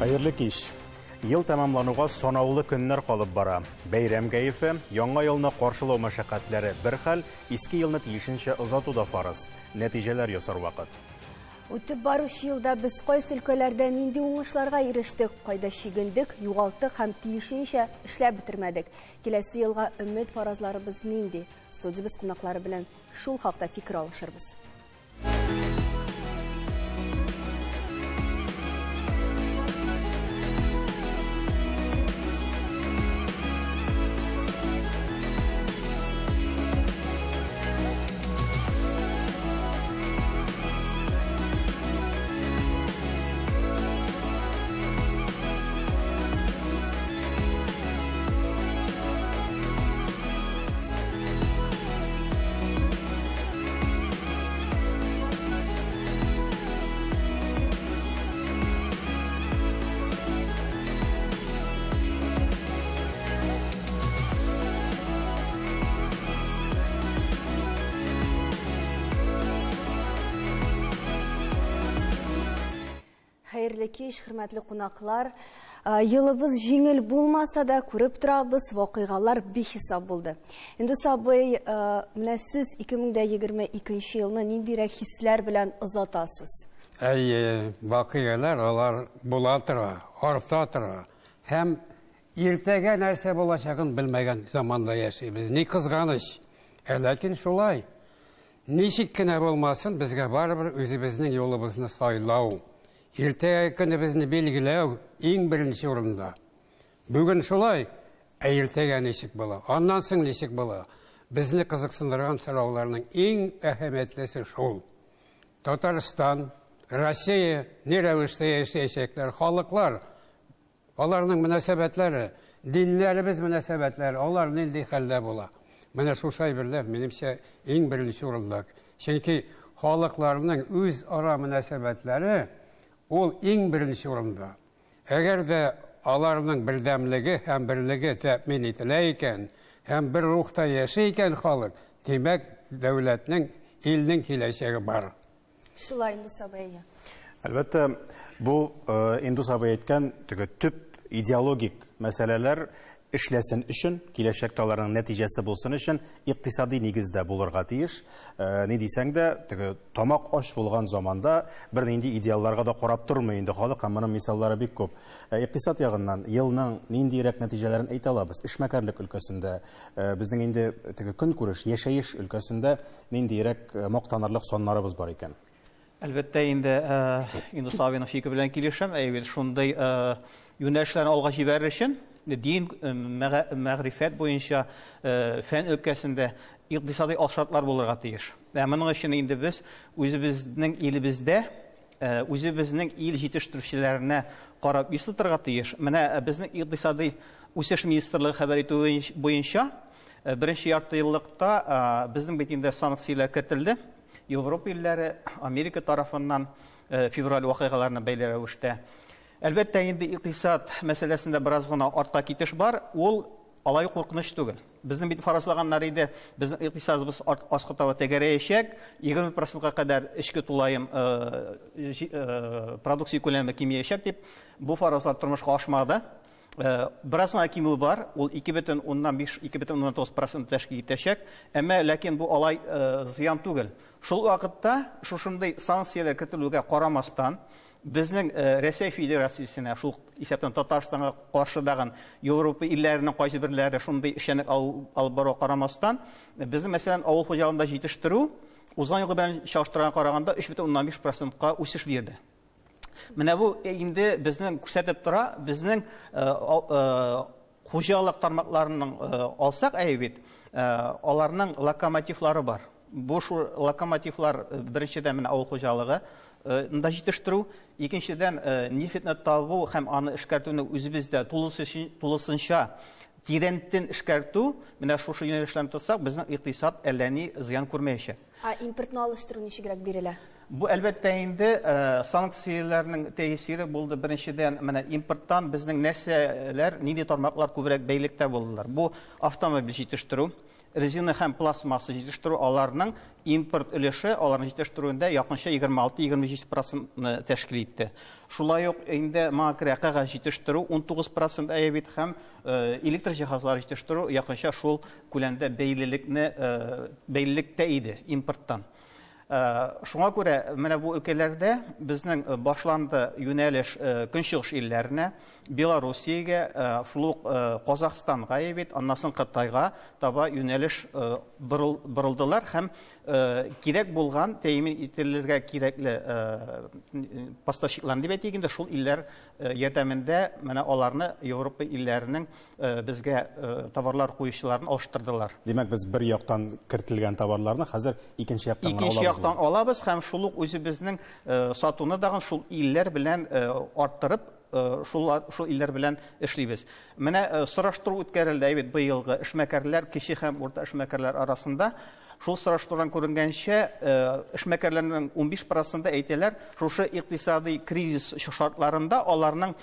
Hayırlı kеш. Ел тамамлануға санаулы көннәр калып бара. Бәйрәм кәефе, яңа елны каршылау мәшәкатьләре бер хәл, иске елны тиешенчә озату да фарыз. Нәтиҗәләр ясар вакыт. Үтеп баручы елда без кайсы өлкәләрдә нинди уңышларга ирештек, кайда чигендек, югалтык һәм тиешенчә эшләп бетермәдек. Киләсе елга өмет фаразларыбыз нинди? Студиябыз кунаклары белән шул хакта фикер алышырбыз. Хәерле кич, хөрмәтле кунаклар. Елыбыз җиңел булмаса да, күреп торабыз, вакыйгалар бихисап булды. Инде сабый, менә сез 2022 елны ниндирәк хисләр белән озатасыз? Вакыйгалар алар була тора, арта тора. Һәм иртәгә нәрсә булачагын белмәгән заманда яшибез. Ни кызганыч. Ләкин шулай. Ничек кенә булмасын, безгә барыбер үзебезнең юлыбызны сайлау. Иртәгә көне безне билгеләү иң беренче урында. Бүген шулай, иртәгә ничек була, аннан соң ничек була. Безне кызыксындырган сорауларның иң әһәмиятлесе шул. Татарстан, Россия ни рәвештә яшәячәкләр, халыклар, аларның мөнәсәбәтләре, диннәребез мөнәсәбәтләре, алар нинди хәлдә була. Менә шушы берләр минемчә иң беренче урында. Чөнки халыкларның үз ара мөнәсәбәтләре ул иң беренче урында. Әгәр дә аларның бердәмлеге һәм берлеге тәэмин ителә икән, һәм бер рухта яши икән халык, димәк, дәүләтнең, илнең киләчәге бар. Шулай инде сабыя. Әлбәттә, бу инде сабый әйткән төп идеологик мәсьәләләр эшләсен өчен, киләчәктә аларның нәтиҗәсе булсын өчен икътисади нигездә булырга тиеш. Ни дисәң дә, тамак аш булган заманда бер нинди идеалларга да карап тормый инде халык, һәм моның мисаллары бик күп. Икътисад ягыннан елның ниндирәк нәтиҗәләрен әйтә алабыз? Эшмәкәрлек өлкәсендә, безнең инде көнкүреш, яшәеш өлкәсендә ниндирәк мактанырлык саннарыбыз бар икән? Әлбәттә, инде Савинов фикер белән килешәм, шундай юнәлешләрне алга җибәрер өчен дин, мәгърифәт буенча фән өлкәсендә икътисади алшартлар булырга тиеш. Моның өчен инде без үзебезнең илебездә, үзебезнең ил җитештерүчеләренә карап исәпләргә тиеш. Менә безнең икътисади үсеш министрлыгы хәбәр итү буенча беренче яртыеллыкта безнең бит инде санкцияләр кертелде. Европа илләре, Америка тарафыннан февраль вакыйгаларына бәйле рәвештә. Әлбәттә, инде икътисад мәсьәләсендә бераз гына артка китеш бар, ул алай куркыныч түгел. Безнең бит фаразлаганнар иде, безнең икътисадыбыз аскытава тәгәрәячәк, 20%-ка кадәр эчке тулаем продукция күләме кимиячәк дип, бу фаразлар тормышка ашмады. Бераз гына кимү бар, ул 2,5-2,9% тәшкил итәчәк, әмма ләкин бу алай зыян түгел. Шул вакытта шушындай санкциялар кертелүгә карамастан, безнең Россия Федерациясенә, шул исәптән Татарстанга каршыдаган Европа илләренең кайсы берләре шундый эшчәнлек алып бару карамастан, безнең мәсәлән авыл хуҗалыгында җитештерү узган елга белән чагыштырган караганда 3,5%-ка үсеш бирде. Менә бу инде безнең күрсәтеп тора, безнең хуҗалык тармакларының алсак бит, аларның локомотивлары бар. Бу шу локомотивлар беренчедән менә авыл хуҗалыгы да җитештерү, икенчедән нефтьне табу һәм аны эшкәртүне үзебездә тулысынча тирәнтен эшкәртү, менә шушы юнәлешләрне тотсак, безнең икътисад әллә ни зыян күрмәячәк. Импортны алыштыру ничегрәк бирелә? Бу әлбәттә инде санкцияләрнең тәэсире булды. Беренчедән, менә импорттан безнең нәрсәләр, нинди тармаклар күбрәк бәйлектә булдылар. Бу автомобиль җитештерү, резина һәм пластмасса җитештерү аларның импорт өлеше аларның җитештерүендә якынча 26-27% тәшкил итте. Шулай ук инде макрая кагаз җитештерү 19% әйбит һәм электр җиһазлары җитештерү якынча шул күләмдә бәйлелектә иде импорттан. Шуңа күрә менә бу өлкәләрдә безнең башланды юнәлеш көнчыгыш илләренә, Белоруссиягә, шул ук Казакъстанга әйбит, аннан соң Кытайга таба юнәлеш борылдылар һәм кирәк булган тәэмин ителергә кирәкле поставщикларны дип әйтик инде, шул илләр ярдәмендә менә аларны Европа илләренең безгә товарлар куючыларын алыштырдылар. Димәк, без бер яктан кертелгән товарларны хәзер икенче яктан алабыз һәм шул ук үзебезнең сатуны дагы шул илләр белән арттырып, шул илләр белән эшлибез. Менә сораштыру үткәрелде әйбит быелгы эшмәкәрләр, кече һәм урта эшмәкәрләр арасында. Шул сораштырудан күренгәнчә, эшмәкәрләрнең 15% әйтәләр, шушы икътисади кризис шартларында аларның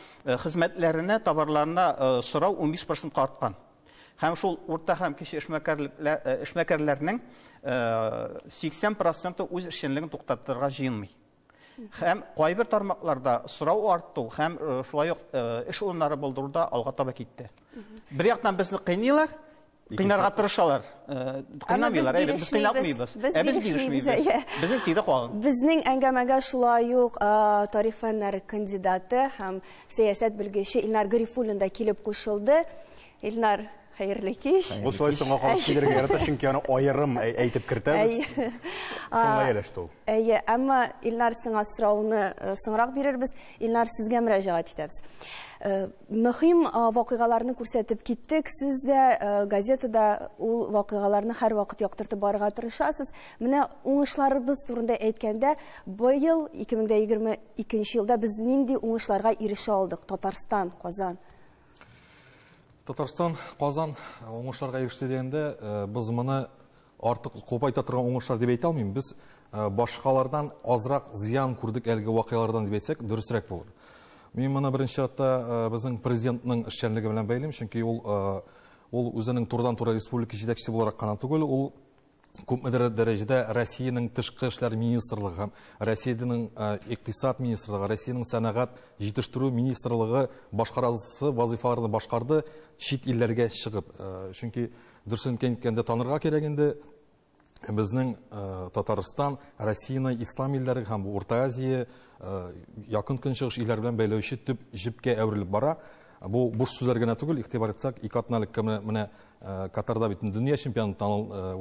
хезмәтләренә, товарларына сорау 15% арткан. Һәм шул урта һәм кече эшмәкәрләрнең 80% үз эшчәнлеген туктатырга җыенмый. Һәм кайбер тармакларда сорау арту һәм шулай ук эш урыннары булдыруда алга таба китте. Бер яктан безне кыйныйлар, кыйнарга тырышалар. Кыйнамыйлар, без кыйналмыйбыз. Без бирешмибез. Безнең кире калган. Безнең әңгәмәгә шулай ук тарих фәннәре кандидаты һәм сәясәт белгече Илнар Гарифуллин да килеп кушылды. Илнар, хәерле кич. Бу соңга калып килергә ярата, чөнки аны аерым әйтеп кертәбез. Шуңа ялеште ул. Әйе, әмма Илнар сиңа сорауны соңрак бирербез. Илнар, сезгә мөрәҗәгать итәбез. Мөһим вакыйгаларны күрсәтеп киттек. Сез дә газетада ул вакыйгаларны һәр вакыт яктыртып барырга тырышасыз. Менә уңышларыбыз турында әйткәндә, быел 2022 елда без нинди уңышларга ирешә алдык? Татарстан, Казан. Татарстан, Казан уңышларга иреште дигәндә, без моны артык копайта торган уңышлар дип әйтә алмыйм. Без башкалардан азрак зыян күрдек әлеге вакыйгалардан дип әйтсәк, дөресрәк булыр. Мин моны беренче чиратта безнең президентның эшчәнлеге белән бәйлим, чөнки ул үзенең турыдан-туры республика җитәкчесе буларак кына түгел, ул күпмедер дәрәҗәдә Россиянең тышкы эшләр министрлыгы һәм Россиянең икътисад министрлыгы, Россиянең сәнәгать җитештерү министрлыгы башкарасы вазифаларны башкарды чит илләргә чыгып. Чөнки дөресен әйткәндә танырга кирәк инде, безнең Татарстан Россияны ислам илләре һәм Урта Азия, якын көнчыгыш илләр белән бәйләүче төп җипкә әверелеп бара. Бу буш сүзләр генә түгел, игътибар итсәк, икатналыкка менә Катарда бит дөнья чемпионаты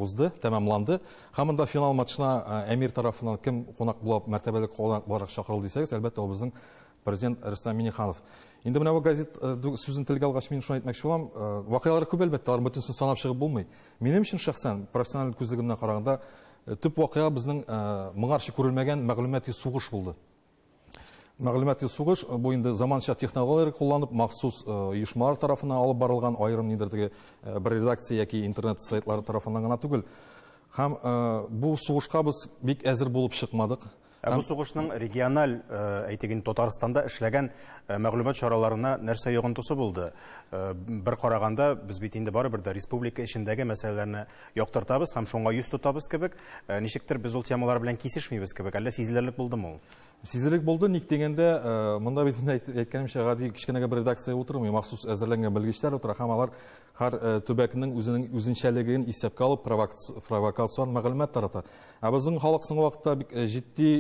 узды, тәмамланды. Һәм монда финал матчына Әмир тарафыннан кем кунак булып, мәртәбәле кунак буларак чакырылды дисәгез, әлбәттә ул безнең президент Рөстәм Миңнеханов. Инде менә бу газет сүзен телгә алгач мин шуны әйтмәкче булам, вакыйгалар күп әлбәттә, алар бөтенсен санап чыгып булмый. Минем өчен шәхсән профессиональ күзлегемнән караганда төп вакыйга безнең моңарчы күрелмәгән мәгълүмати сугыш булды. Мәгълүмати сугыш бу инде заманча технологиялар кулланып, махсус оешмалар тарафыннан алып барылган, аерым нидер бер редакция яки интернет сайтлары тарафыннан гына түгел. Һәм бу сугышка без бик әзер булып чыкмадык. Бу сугышның региональ, әйтегез, Татарстанда эшләгән мәгълүмат чараларына нәрсә йогынтысы булды? Бер караганда, без бит инде барыбер да республика эчендәге мәсьәләләрне яктыртабыз һәм шуңа йөз тотабыз кебек, ничектер без ул темалар белән кисешмибез кебек, әллә сизелерлек булдымы ул? Сизелерлек булды, ник дигәндә, монда бит әйткәнемчә, гади кичкенәгә бер редакция утырмый, махсус әзерләнгән белгечләр утыра, һәм алар һәр төбәкнең үзенчәлеген исәпкә алып провокацион мәгълүмат тарата. Ә безнең халык соңгы вакытта бик җитди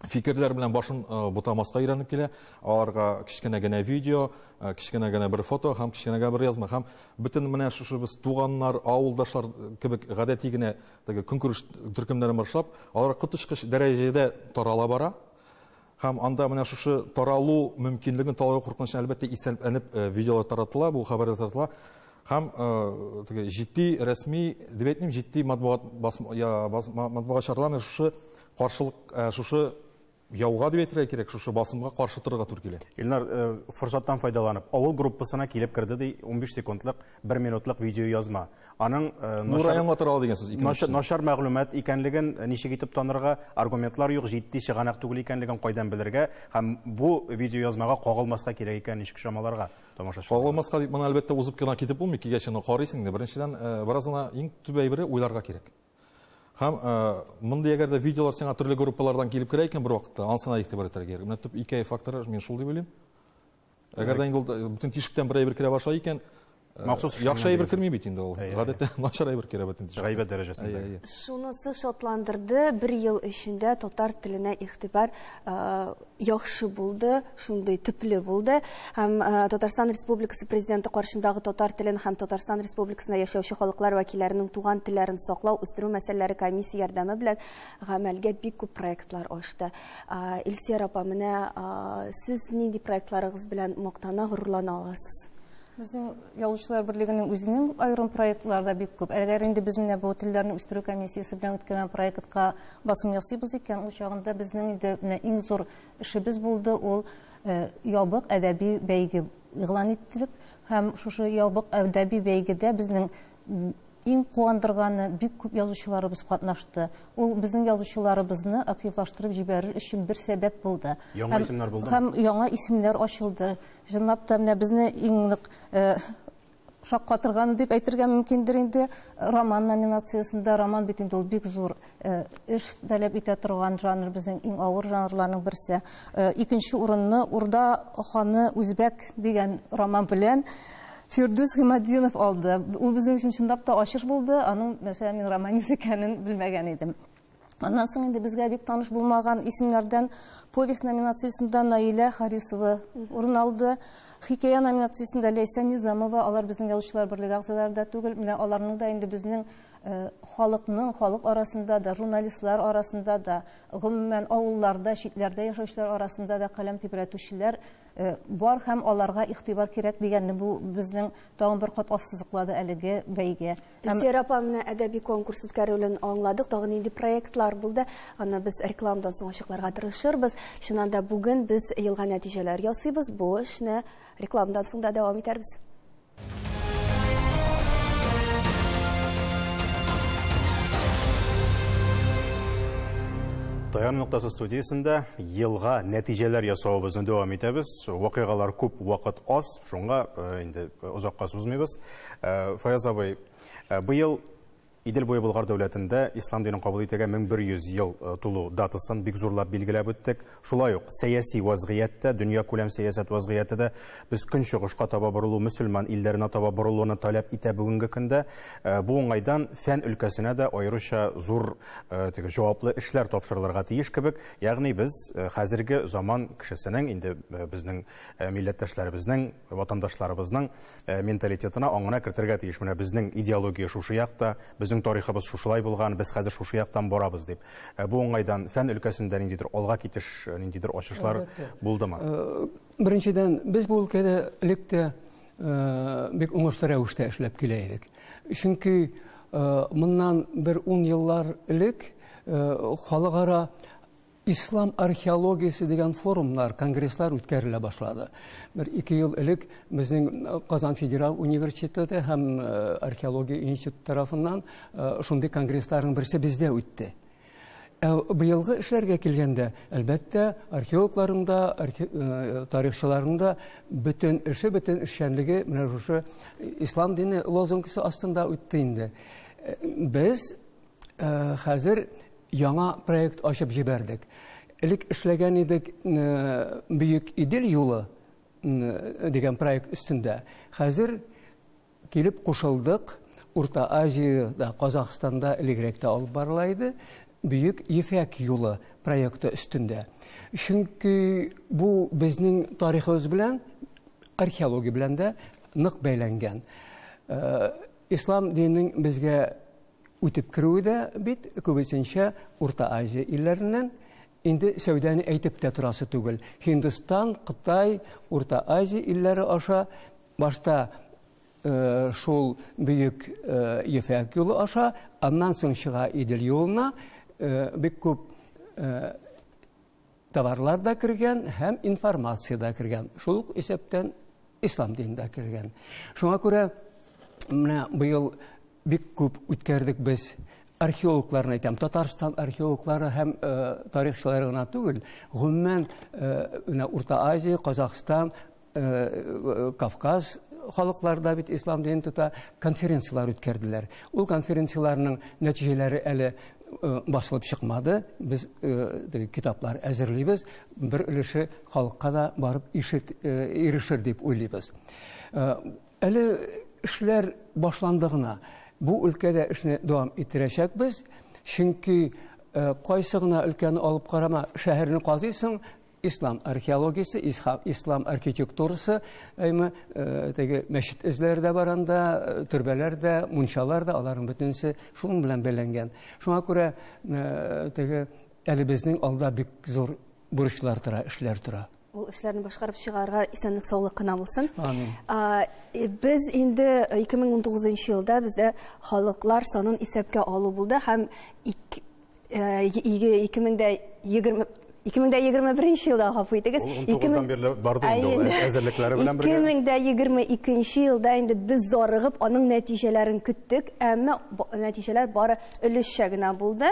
фикерләр белән башын бутамаска өйрәнеп килә. Аларга кичкенә генә видео, кичкенә генә бер фото һәм кичкенә генә бер язма һәм бөтен менә шушы без туганнар, авылдашлар кебек гадәти генә көнкүреш төркемнәрен башлап, алар кытышкыч дәрәҗәдә тарала бара. Һәм анда менә шушы таралу мөмкинлеген талау куркынычы әлбәттә исәпләнеп видеолар таратыла, бу хәбәрләр таратыла. Һәм җитди рәсми, дип әйтмим, җитди матбугат чаралары шушы каршылык, шушы яуға деп әйтергә кирәк, шушы басымга каршы торырга туры килә. Илнар, форсаттан файдаланып, авыл группасына килеп керде ди 15 секундлык, 1 минутлык видео язма. Аның Нураянга тора дигән сүз. Нашар мәгълүмат икәнлеген ничек итеп танырга, аргументлар юк, җитди чыганак түгел икәнлеген кайдан белергә һәм бу видео язмага кагылмаска кирәк икән ничек шамаларга тамашачы. Кагылмаска дип моны әлбәттә узып кына китеп булмый, кигәчне карыйсың да. Беренчедән, беразына иң төп әйбере уйларга кирәк. Һәм мондый әгәр дә видеолар сиңа төрле группалардан килеп керә икән бер вакытта, ансына игътибар итәргә кирәк. Менә төп ике факторы мин шул дип уйлыйм. Әгәр дә инде бөтен тишектән бер әйбер керә башлый икән, яхшы әйбер керми бит инде ул. Гадәттә начар әйбер керә бөтен тишек. Гайбәт дәрәҗәсендә. Шунысы шатландырды. 1 ел эчендә татар теленә игътибар яхшы булды, шундый төпле булды. Һәм Татарстан Республикасы президенты каршындагы татар телен һәм Татарстан Республикасында яшәүче халыклар вәкилләренең туган телләрен саклау, үстерү мәсьәләләре комиссия ярдәме белән гамәлгә бик күп проектлар ачты. Илсия апа, менә сез нинди проектларыгыз белән мактана, горурлана аласыз? Безнең Язучылар берлегенең үзенең айрым проектларда бик күп. Әгәр инде без менә бу телләрне үстерү комиссиясе белән үткән проектка басым ясыйбыз икән, ул чагында безнең инде менә иң зур эшебез булды, ул ябык әдәби бәйге игълан иттек һәм шушы ябык әдәби бәйгедә безнең иң куандырганы бик күп язучыларыбыз катнашты. Ул безнең язучыларыбызны активлаштырып җибәрер өчен бер сәбәп булды. Яңа исемнәр булды. Һәм яңа исемнәр ачылды. Җырлап та менә безне иң нык шаккатырганы дип әйтергә мөмкиндер инде. Роман номинациясында роман бит инде ул бик зур эш таләп итә торган жанр, безнең иң авыр жанрларның берсе. Икенче урынны Урда ханы үзбәк дигән роман белән Фирдус Химаддинов алды. Ул безнең өчен чынлап та ачыш булды. Аның, мәсәлән, мин романист икәнен белмәгән идем. Аннан соң инде безгә бик таныш булмаган исемнәрдән повесть номинациясында Наилә Харисова урын алды. Хикая номинациясында Ләйсә Низамова, алар безнең Язучылар берлеге әгъзаларында түгел, менә аларның да инде безнең халык арасында да, журналистлар арасында да, гомумән авылларда, читләрдә яшәүчеләр арасында да каләм тибрәтүчеләр бар һәм аларга игътибар кирәк дигәнне бу безнең тагын бер кат ассызыклады әлеге бәйге. Илсия апа, менә әдәби конкурс үткәрүләрен аңладык, тагын нинди проектлар булды. Аны без рекламадан соң ачыкларга тырышырбыз. Шуннан да бүген без елга нәтиҗәләр ясыйбыз. Бу эшне рекламадан соң да дәвам итәрбез. Таян нуктасы студиясында елга нәтиҗәләр ясавыбызны дәвам итәбез. Вакыйгалар күп, вакыт аз, шуңа инде озакка сузмыйбыз. Фаяз абый, быел Идел буе Болгар дәүләтендә ислам динен кабул итәргә 1100 ел тулу датасын бик зурлап билгеләп үттек. Шулай ук сәяси вазгыятьтә, дөнья күләм сәясәт вазгыятендә без көнчыгышка таба борылу, мөселман илләренә таба борылуны таләп итә бүгенге көндә. Бу уңайдан фән өлкәсенә дә аеруча зур җаваплы эшләр тапшырылырга тиеш кебек. Ягъни без хәзерге заман кешесенең, инде безнең милләттәшләребезнең, ватандашларыбызның менталитетына аңына кертергә тиеш. Менә безнең идеология шушы якта, безнең тарихыбыз шушылай булган, без хәзер шушы яктан барабыз дип. Бу уңайдан фән өлкәсендә ниндидер алга китеш, ниндидер ачышлар булдымы? Беренчедән, без бу өлкәдә электә бик уңышлы рәвештә эшләп килә идек. Чөнки моннан бер 10 еллар элек халыкара ислам археологиясе дигән форумнар, конгресслар үткәрелә башлады. Бер 2 ел элек безнең Казан федераль университеты һәм археология институты тарафыннан шундый конгрессларның берсе бездә үтте. Быелгы эшләргә килгәндә, әлбәттә, археологларында, тарихчыларында бөтен эшчәнлеге менә шушы ислам дине лозунгысы астында үтте инде. Без хәзер яңа проект ачып җибәрдек. Элек эшләгән идек Бөек Идел юлы дигән проект өстендә. Хәзер килеп кушылдык. Урта Азиядә, Казакъстанда элегрәк тә алып барыла иде. Бөек Ефәк юлы проекты өстендә. Чөнки бу безнең тарихыбыз белән, археология белән дә нык бәйләнгән. Ислам диненең безгә үтеп керүе дә бит күбесенчә Урта Азия илләреннән, инде сәүдәне әйтеп тә торасы түгел. Һиндстан, Кытай, Урта Азия илләре аша башта шул Бөек Ефәк юлы аша, аннан соң чыга Идел юлына бик күп товарлар да кергән һәм информация да кергән. Шул ук исәптән ислам дине дә кергән. Шуңа күрә менә быел бик күп үткәрдек без археологларны әйтәм. Татарстан археологлары һәм тарихчылары гына түгел, гомумән Урта Азия, Казакстан, Кавказ халыкларда бит ислам динен тота конференциялар үткәрделәр. Ул конференцияларның нәтиҗәләре әле басылып чыкмады. Без китаплар әзерлибез, бер өлеше халыкка да барып ирешер дип уйлыйбыз. Әле эшләр башланды гына. Бу өлкәдә эшне дәвам иттерәчәкбез, чөнки кайсы гына өлкәне алып карама, шәһәрне казыйсың, ислам археологиясе, ислам архитектурасы, теге мәчет эзләре дә бар анда, төрбәләр дә, мунчалар да, аларның бөтенесе шуның белән бәйләнгән. Шуңа күрә теге әле безнең алда бик зур бурычлар тора, эшләр тора. Ул эшләрне башкарып чыгарга исәнлек саулык кына булсын. Амин. Без инде 2019 елда бездә халыклар санын исәпкә алу булды һәм 2021 елда гафу итегез. 19-дан бирле барды инде ул әзерлекләре белән бергә. 2022 елда инде без зарыгып аның нәтиҗәләрен көттек, әмма нәтиҗәләр бары өлешчә генә булды.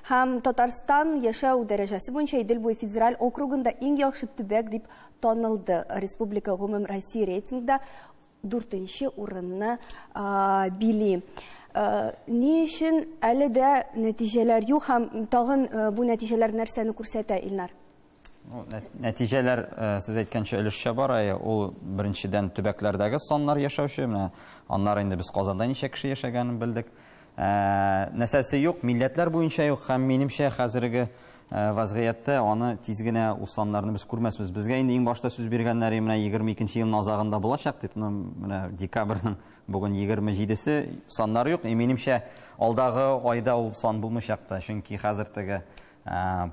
Һәм Татарстан яшәү дәрәҗәсе буенча Идел буе федераль округында иң яхшы төбәк дип танылды. Республика гомум Россия рейтингда 4-нче урынны били. Ни өчен әле дә нәтиҗәләр юк һәм тагын бу нәтиҗәләр нәрсәне күрсәтә, Илнар? Нәтиҗәләр сез әйткәнчә өлешчә бара, ул беренчедән төбәкләрдәге саннар яшәүче, менә аннары инде без Казанда ничә кеше яшәгәнен белдек. Нәрсәсе юк, милләтләр буенча юк һәм минемчә хәзерге вазгыятьтә аны тиз генә ул саннарны без күрмәсбез. Безгә инде иң башта сүз биргәннәр менә 22 елның азагында булачак дип, менә декабрьнең бүген 27-се саннар юк. Минемчә алдагы айда ул сан булмыйчак та, чөнки хәзер теге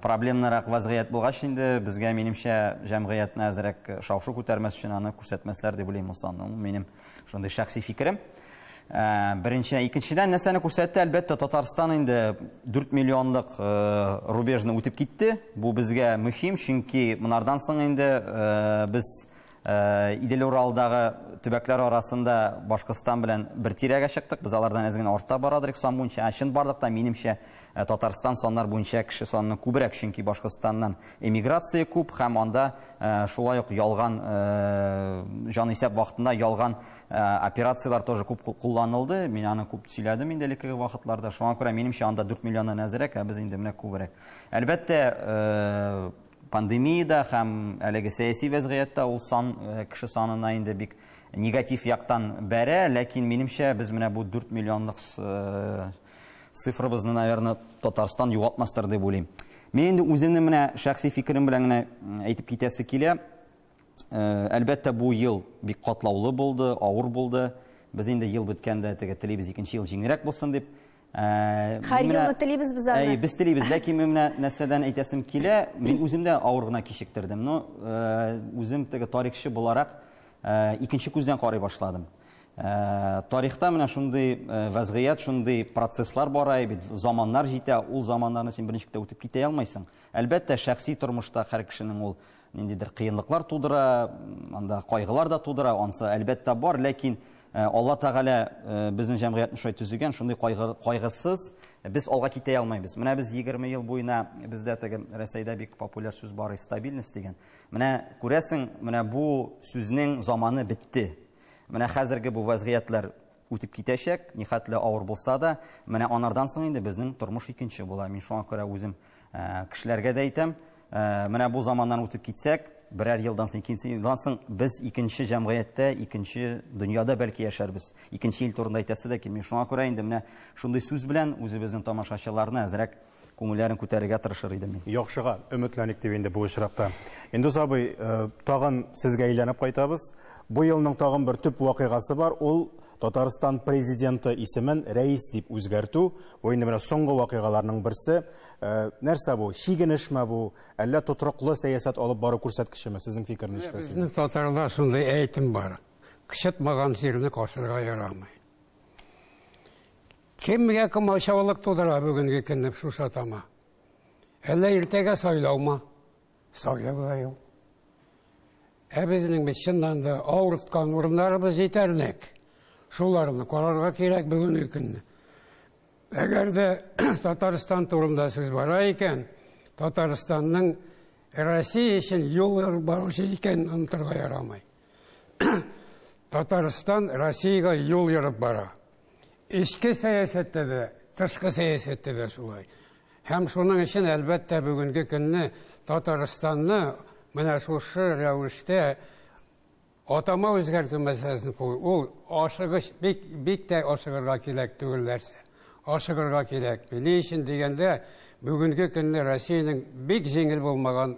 проблемнарак вазгыять булгач инде безгә минемчә җәмгыятьне әзрәк шау-шу күтәрмәс өчен аны күрсәтмәсләр дип уйлыйм ул санны. Минем шундый шәхси фикерем. Беренче, икенчедән нәрсәне күрсәтте, әлбәттә Татарстан инде 4 миллионлык рубежны үтеп китте. Бу безгә мөһим, чөнки монардан соң инде без Идел Уралдагы төбәкләр арасында Башкортстан белән бер тирәгә чыктык. Без алардан әз генә артта барадыр сан буенча. Чын барлыкта минемчә Татарстан саннар буенча кеше санны күбрәк, чөнки Башкортстаннан эмиграция күп һәм анда шулай ук ялган җанисәп вакытында ялган операциялар тоже күп кулланылды. Мин аны күп сөйләдем инде элекке вакытларда. Шуңа күрә минемчә анда 4 миллионнан әзрәк, ә без инде менә күбрәк. Әлбәттә пандемияда һәм әлеге сәяси вазгыятьтә ул сан кеше санына инде бик негатив яктан бәрә, ләкин минемчә без менә бу 4 миллионлык цифрыбызны, наверное, Татарстан югалтмастыр дип уйлыйм. Мин инде үземнең менә шәхси фикерем белән генә әйтеп китәсе килә. Әлбәттә бу ел бик катлаулы булды, авыр булды. Без инде ел беткәндә теге телибез икенче ел җиңелрәк булсын дип. Һәр елны телибез без аны. Без телибез, ләкин менә нәрсәдән әйтәсем килә, мин үземдә авыр гына кичектердем. Үзем теге тарихчы буларак икенче күздән карый башладым. Тарихта менә шундый вазгыять, шундый процесслар бара, бит заманнар җитә, ул заманнарны син берничә үтеп китә алмыйсың. Әлбәттә шәхси тормышта һәр кешенең ул ниндидер кыенлыклар тудыра, анда кайгылар да тудыра, ансы әлбәттә бар, ләкин Алла Тәгалә безнең җәмгыятьне шулай төзегән, шундый кайгысыз без алга китә алмыйбыз. Менә без 20 ел буена бездә теге Рәсәйдә бик популяр сүз бар, стабильность дигән. Менә күрәсең, менә бу сүзнең заманы бетте. Менә хәзерге бу вазгыятьләр үтеп китәчәк, нихәтле авыр булса да, менә анардан соң инде безнең тормыш икенче була. Мин шуңа күрә үзем кешеләргә дә әйтәм, менә бу заманнан үтеп китсәк, берәр елдан соң, икенче елдан соң без икенче җәмгыятьтә, икенче дөньяда бәлки яшәрбез. Икенче ел турында әйтәсе дә килми. Шуңа күрә инде менә шундый сүз белән үзебезнең тамашачыларны әзрәк күңелләрен күтәрергә тырышыр идем мин. Яхшыга өметләнек дип инде бу очракта. Инде абый, тагын сезгә әйләнеп кайтабыз. Бу елның тагын бер төп вакыйгасы бар. Ул Татарстан президенты исемен рәис дип үзгәртү. Бу инде менә соңгы вакыйгаларның берсе. Нәрсә бу? Шигенешме бу? Әллә тотрыклы сәясәт алып бару күрсәткечеме? Сезнең фикерегез ничә? Безнең татарларда шундый әйтем бар. Кычытмаган җирне кашырга ярамый. Кемгә комачаулык тудыра бүгенге көнне шушы атама? Әллә иртәгә сайлаумы? саулығы жоқ. Біздің шыннан да ауыртқан орындарымыз жетерлік. Шуларны қарарға керек бүгінгі күнді. Әгер де Татарстан турында сөз бара екен, Татарстанның Россия үшін жол барушы екен ұмытырға ярамай. Татарстан Россияға жол еріп бара. Ішкі саясатта да, тышқы саясатта да солай. Һәм шуның үшін әлбәттә бүгінгі күнні Татарстанны менә шушы рәвештә атама үзгәртү мәсьәләсен куй. Ул ашыгыч бик тә ашыгырга кирәк түгелләрсә. Ашыгырга кирәк. Ни өчен дигәндә, бүгенге көнне Россиянең бик җиңел булмаган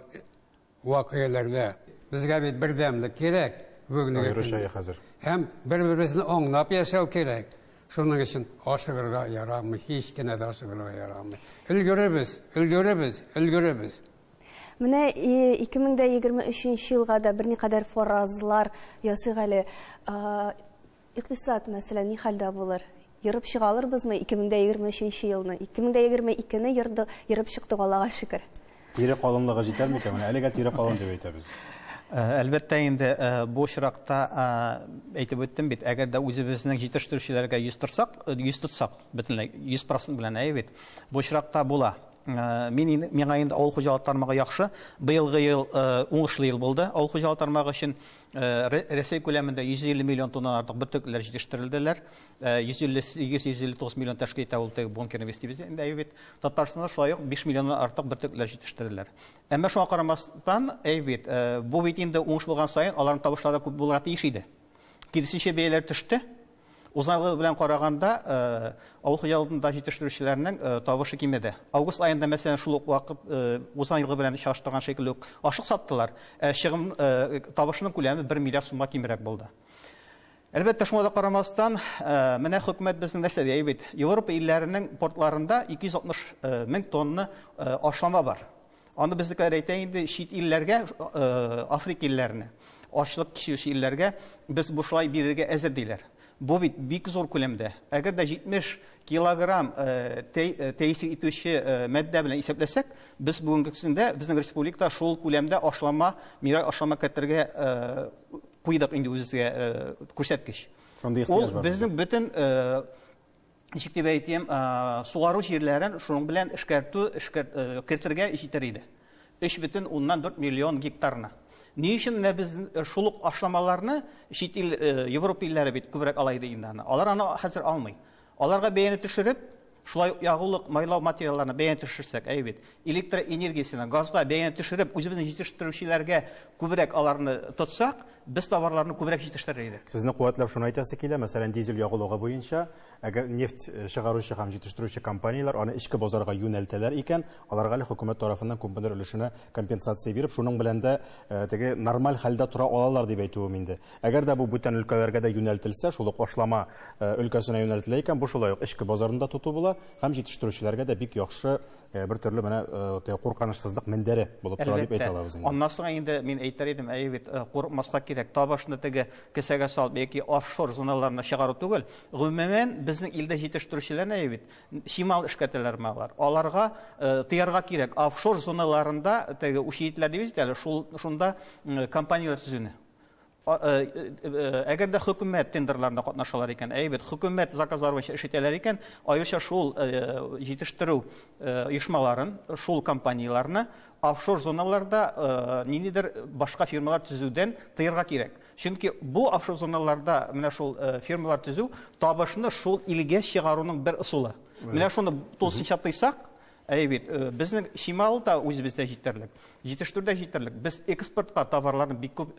вакыйгаларда безгә бит бердәмлек кирәк бүгенге көндә. Һәм бер-беребезне аңлап яшәү кирәк. Шуның өчен ашыгырга ярамый, һич кенә дә ашыгырга ярамый. Өлгөрәбез. Менә 2023 елга да берникадәр фаразлар ясый әле. Икътисад мәсәлән ни хәлдә булыр? Йырып чыгалырбызмы 2023 елны? 2022-не йырып чыктык, Аллага шөкер. Тире калынлыгы җитәрме икән? Әлегә тире калын дип әйтәбез. Әлбәттә инде бу очракта әйтеп үттем бит, әгәр дә үзебезнең җитештерүчеләргә 100 тотсак, бөтенләй 100% белән әйбит, бу очракта була. Миңа инде авыл хуҗалык тармагы яхшы. Быелгы ел уңышлы ел булды. Авыл хуҗалык тармагы өчен Россия күләмендә 150 миллион тонна артык бөртекләр җитештерелделәр. 158-159 миллион тәшкил итә ул бункер инвестициясендә әйбит. Татарстанда шулай ук 5 миллионнан артык бөртекләр җитештерделәр. Әмма шуңа карамастан әйбит, бу бит инде уңыш булган саен аларның табышлары күп булырга тиеш иде. Киресенчә бәяләр төште. Узган белән караганда авыл хуҗалыгында җитештерүчеләрнең табышы кимәде. Август аенда мәсәлән шул ук вакыт узган елгы белән чагыштырган шикелле үк ашык саттылар. Чыгым табышының күләме 1 миллиард сумга кимрәк булды. Әлбәттә шуңа да карамастан, менә хөкүмәт безнең нәрсә ди бит, Европа илләренең портларында 260 мең тонна ашлама бар. Аны безнекеләр әйтә инде чит илләргә, Африка илләренә, ачлык кичүче илләргә без бушлай бирергә әзер диләр. Бу бит бик зур күләмдә. Әгәр дә 70 килограмм тәэсир итүче матдә белән исәпләсәк, без бүгенге көндә безнең республикада шул күләмдә ашлама, минераль ашлама кертергә куйдык инде үзегә күрсәткеч. Ул безнең бөтен ничек дип әйтәм, сугару җирләрен шуның белән кертергә җитәр иде. 3,4 миллион гектарны. Ни өчен без шул ашламаларны чит ил Европа илләре бит күбрәк алайды инде аны. Алар аны хәзер алмый. Аларга бәяне төшереп, шулай ягулык майлау материалларына бәяне төшерсәк, әйбит, электр энергиясенә, газга бәяне төшереп, үзебезнең җитештерүчеләргә күбрәк аларны тотсак, без товарларны күбрәк җитештерер идек. Сезне куәтләп шуны әйтәсе килә, мәсәлән, дизель ягулыгы буенча, әгәр нефть чыгаручы һәм җитештерүче компаниялар аны ичке базарга юнәлтәләр икән, аларга әле хөкүмәт тарафыннан күпмедер өлешенә компенсация биреп, шуның белән дә теге нормаль хәлдә тора алалар дип әйтүем инде. Әгәр дә бу бүтән өлкәләргә дә юнәлтелсә, шул ук ашлама өлкәсенә юнәлтелә икән, бу шулай ук ичке базарында тоту була, һәм җитештерүчеләргә дә бик яхшы бер төрле менә куркынычсызлык мендәре булып тора дип әйтә алабыз инде. Аннан соң инде мин әйтер идем, әйбит, курыкмаска кирәк, табышны теге кесәгә салып яки офшор зоналарына чыгару түгел. Гомумән безнең илдә җитештерүчеләрне әйбит, чимал эшкәртәләр мәгъләр. Аларга тыярга кирәк, офшор зоналарында теге учитләр дип әйтәләр, шунда компаниялар төзүне. Әгәр дә хөкүмәт тендерларында катнашалар икән, әйбит, хөкүмәт заказлар буенча эш итәләр икән, аеруча шул җитештерү оешмаларын, шул компанияларны офшор зоналарда ниндидер башка фирмалар төзүдән тыярга кирәк. Чөнки бу офшор зоналарда менә шул фирмалар төзү табышны шул илгә чыгаруның бер ысулы. Менә шуны тулысынча тыйсак, әйбит, безнең чималда үзебездә җитәрлек, җитештерүдә җитәрлек. Без экспортка товарларны бик күп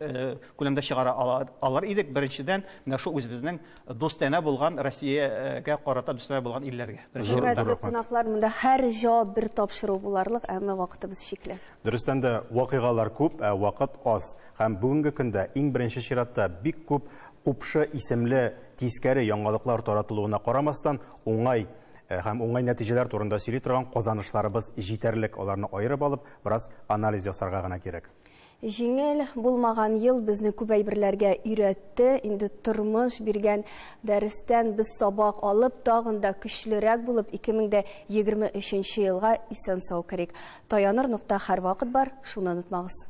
күләмдә чыгара алар идек. Беренчедән, менә шул үзебезнең достана булган Россиягә карата достана булган илләргә. Хөрмәтле кунаклар, монда һәр җавап бер тапшыру буларлык, әмма вакытыбыз чикле. Дөрестән дә вакыйгалар күп, вакыт аз. Һәм бүгенге көндә иң беренче чиратта бик күп купшы исемле тискәре яңалыклар таратылуына карамастан, һәм уңай нәтиҗәләр турында сөйли торган казанышларыбыз җитәрлек, аларны аерып алып, бераз анализ ясарга гына кирәк. Жеңел булмаган ел безне күп әйберләргә өйрәтте. Инде тормыш биргән дәрестән без сабак алып, тагын да көчлерәк булып 2023 елга исән сау керик. Таяныр нокта һәрвакыт бар, шуны онытмагыз.